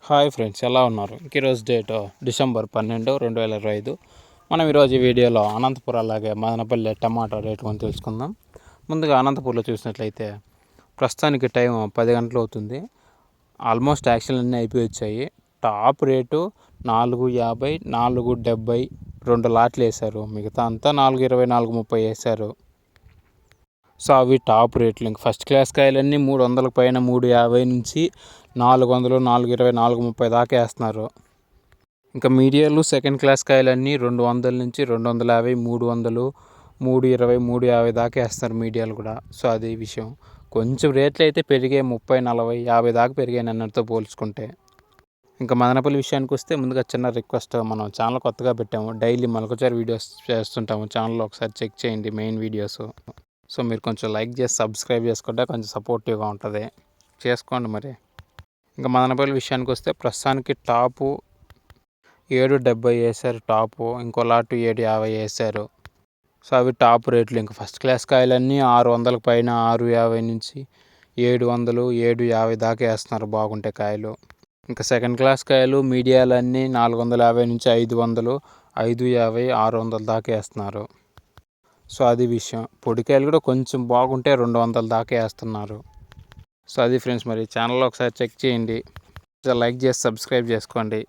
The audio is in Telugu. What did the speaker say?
హాయ్ ఫ్రెండ్స్, ఎలా ఉన్నారు? ఈరోజు డేట్ డిసెంబర్ 12, 2025. మనం ఈరోజు ఈ వీడియోలో అనంతపురం అలాగే మదనపల్లి టమాటా రేటు కొని తెలుసుకుందాం. ముందుగా అనంతపురంలో చూసినట్లయితే ప్రస్తుతానికి టైం 10 గంటలు అవుతుంది. ఆల్మోస్ట్ యాక్షన్ అన్నీ అయిపోయి వచ్చాయి. టాప్ రేటు 4.50, 4.70 2 లాట్లు వేశారు. మిగతా అంతా 4.20, 4.30 వేశారు. సో అవి టాప్ రేట్లు. ఇంక ఫస్ట్ క్లాస్ కాయలన్నీ 300 పైన 3.50 నుంచి 400, 4.20, 4.30 దాకా వేస్తున్నారు. ఇంకా మీడియాలు సెకండ్ క్లాస్ కాయలన్నీ 200 నుంచి 250, 300, 3.20, 3.50 దాకా వేస్తున్నారు మీడియాలు కూడా. సో అది విషయం. కొంచెం రేట్లు అయితే పెరిగాయి, 30, 40, 50 దాకా పెరిగాయి అన్నట్టుతో పోల్చుకుంటే. ఇంకా మదనపల్లి విషయానికి వస్తే ముందుగా చిన్న రిక్వెస్ట్, మనం ఛానల్ కొత్తగా పెట్టాము. డైలీ మొలకచారు వీడియోస్ చేస్తుంటాము. ఛానల్లో ఒకసారి చెక్ చేయండి మెయిన్ వీడియోస్. సో మీరు కొంచెం లైక్ చేసి సబ్స్క్రైబ్ చేసుకుంటే కొంచెం సపోర్టివ్గా ఉంటుంది, చేసుకోండి మరి. ఇంకా మదనపల్లి విషయానికి వస్తే ప్రస్తుతానికి టాపు 7.70 వేశారు టాపు, ఇంకో లాటు 7.50 వేశారు. సో అవి టాప్ రేట్లు. ఇంకా ఫస్ట్ క్లాస్ కాయలన్నీ 600 పైన 6.50 నుంచి 700, 7.50 దాకా వేస్తున్నారు బాగుంటే కాయలు. ఇంకా సెకండ్ క్లాస్ కాయలు మీడియాలన్నీ 450 నుంచి 500, 5.50, 600 దాకా వేస్తున్నారు. సో అది విషయం. పొడికాయలు కూడా కొంచెం బాగుంటే 200 దాకా వేస్తున్నారు. సో అది ఫ్రెండ్స్, మరి ఛానల్లో ఒకసారి చెక్ చేయండి, లైక్ చేసి సబ్స్క్రైబ్ చేసుకోండి.